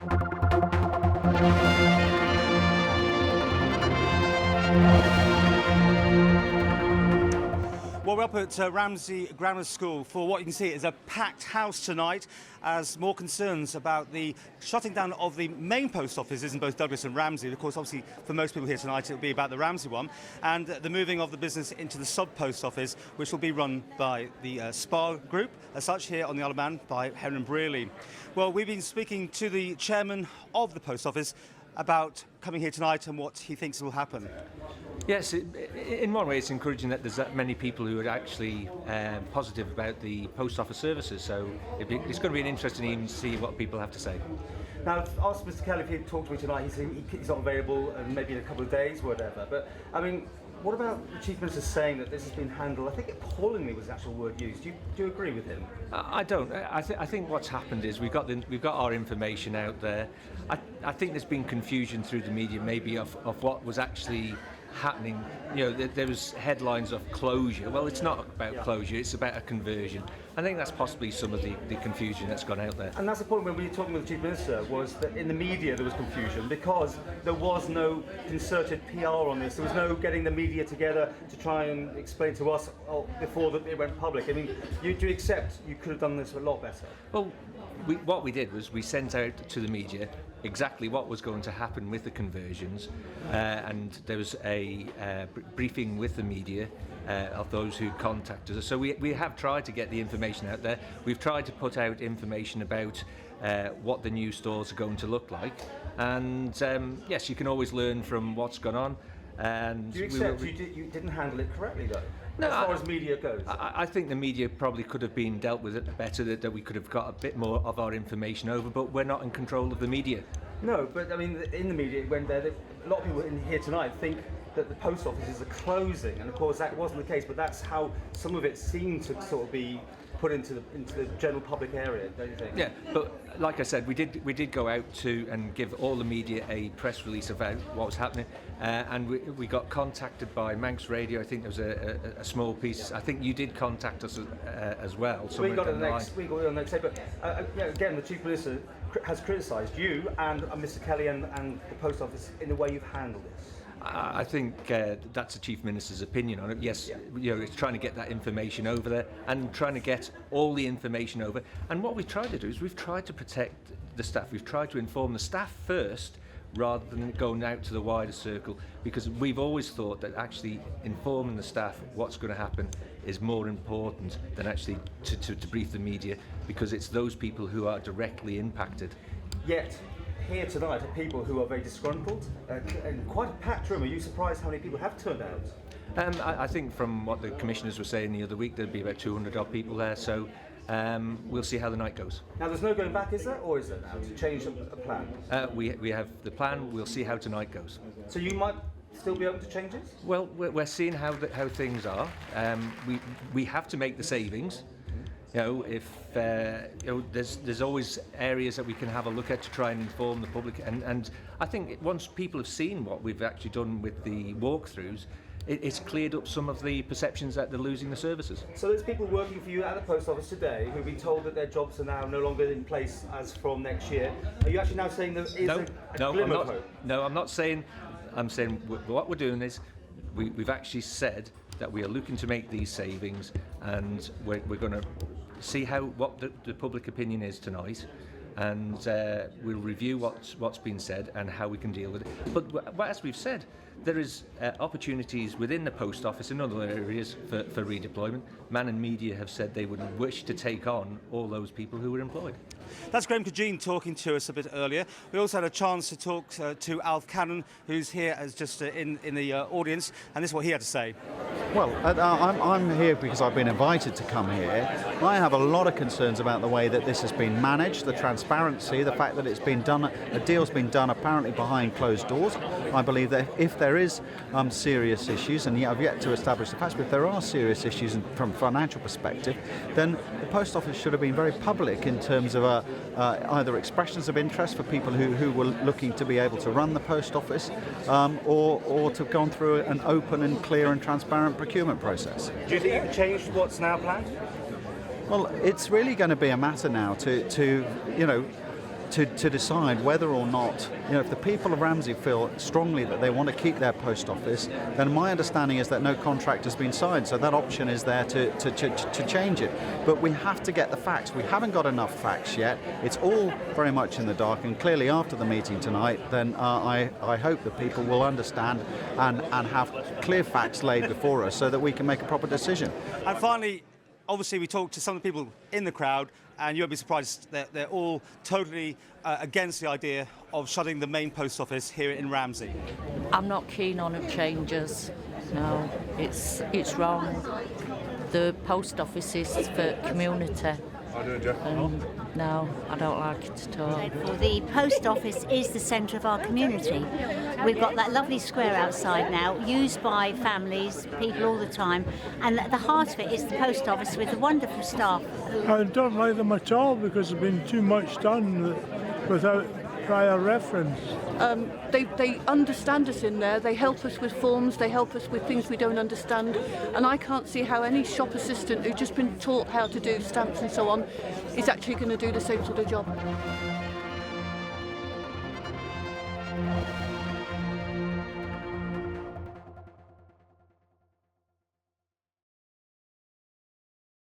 Well, we're up at Ramsey Grammar School for what you can see is a packed house tonight, as more concerns about the shutting down of the main post offices in both Douglas and Ramsey. Of course, obviously, for most people here tonight, it'll be about the Ramsey one, and the moving of the business into the sub-post office, which will be run by the Spa Group, as such here on the Isle of Man by Henry Brearley. Well, we've been speaking to the chairman of the post office about coming here tonight and what he thinks will happen. Yes, in one way it's encouraging that there's that many people who are actually positive about the post office services, so it's going to be an interesting evening to see what people have to say. Now, I've asked Mr. Kelly if he'd talk to me tonight. He said he's not available and maybe in a couple of days, whatever. But, I mean, what about the Chief Minister saying that this has been handled, I think appallingly was the actual word used. Do you agree with him? I don't. I think what's happened is we've got our information out there. I think there's been confusion through the media maybe of what was actually happening. You know, there was headlines of closure. Well, it's not about closure, it's about a conversion. I think that's possibly some of the confusion that's gone out there. And that's the point when we were talking with the Chief Minister, was that in the media there was confusion because there was no concerted PR on this. There was no getting the media together to try and explain to us before it went public. I mean, do you accept you could have done this a lot better? Well, what we did was we sent out to the media exactly what was going to happen with the conversions, and there was a briefing with the media of those who contacted us. So we have tried to get the information out there. We've tried to put out information about what the new stores are going to look like, and yes, you can always learn from what's gone on. And do you accept you didn't handle it correctly, though? No, as far as media goes? I think the media probably could have been dealt with it better, that we could have got a bit more of our information over, but we're not in control of the media. No, but I mean, in the media, when a lot of people in here tonight think that the post offices are closing, and of course that wasn't the case, but that's how some of it seemed to sort of be put into the general public area, don't you think? Yeah, but like I said, we did go out to and give all the media a press release about what was happening, and we got contacted by Manx Radio. I think there was a small piece. I think you did contact us as well. We got it on the next day, but again, the Chief Minister has criticised you and Mr. Kelly and the Post Office in the way you've handled this. I think that's the Chief Minister's opinion on it. Yes, you know, it's trying to get that information over there and trying to get all the information over. And what we've tried to do is we've tried to protect the staff. We've tried to inform the staff first rather than going out to the wider circle, because we've always thought that actually informing the staff what's going to happen is more important than actually to brief the media, because it's those people who are directly impacted. Yet, here tonight are people who are very disgruntled, and quite a packed room. Are you surprised how many people have turned out? I think from what the commissioners were saying the other week, there'd be about 200 odd people there, so we'll see how the night goes. Now, there's no going back, is there, or is there now, to change a plan? We have the plan, we'll see how tonight goes. So you might still be open to changes? Well, we're seeing how things are. We have to make the savings. You know, if there's always areas that we can have a look at to try and inform the public, and I think once people have seen what we've actually done with the walkthroughs, it's cleared up some of the perceptions that they're losing the services. So there's people working for you at the post office today who've been told that their jobs are now no longer in place as from next year. Are you actually now saying there is a glimmer of hope? No, I'm not saying. I'm saying what we're doing is we've actually said that we are looking to make these savings, and we're going to see what the public opinion is tonight, and we'll review what's been said and how we can deal with it. But as we've said, there is opportunities within the post office in other areas for redeployment. Man and Media have said they would wish to take on all those people who were employed. That's Graham Cregeen talking to us a bit earlier. We also had a chance to talk to Alf Cannan, who's here as just in the audience, and this is what he had to say. Well, I'm here because I've been invited to come here. I have a lot of concerns about the way that this has been managed, the transparency, the fact that it's been done, a deal's been done apparently behind closed doors. I believe that if there is serious issues, and I've yet to establish the facts, but if there are serious issues from a financial perspective, then the Post Office should have been very public in terms of either expressions of interest for people who were looking to be able to run the Post Office, or to have gone through an open and clear and transparent procurement process. Do you think you can change what's now planned? Well, it's really going to be a matter now to to decide whether or not, if the people of Ramsey feel strongly that they want to keep their post office, then my understanding is that no contract has been signed, so that option is there to change it. But we have to get the facts. We haven't got enough facts yet. It's all very much in the dark, and clearly after the meeting tonight, then I hope that people will understand and have clear facts laid before us so that we can make a proper decision. And finally, obviously we talked to some of the people in the crowd, and you'll be surprised that they're all totally against the idea of shutting the main post office here in Ramsey. I'm not keen on it changes. No, it's wrong. The post office is for community. No, I don't like it at all. The post office is the centre of our community. We've got that lovely square outside now, used by families, people all the time, and at the heart of it is the post office with the wonderful staff. I don't like them at all because there's been too much done without prior reference. They understand us in there, they help us with forms, they help us with things we don't understand, and I can't see how any shop assistant who's just been taught how to do stamps and so on is actually going to do the same sort of job.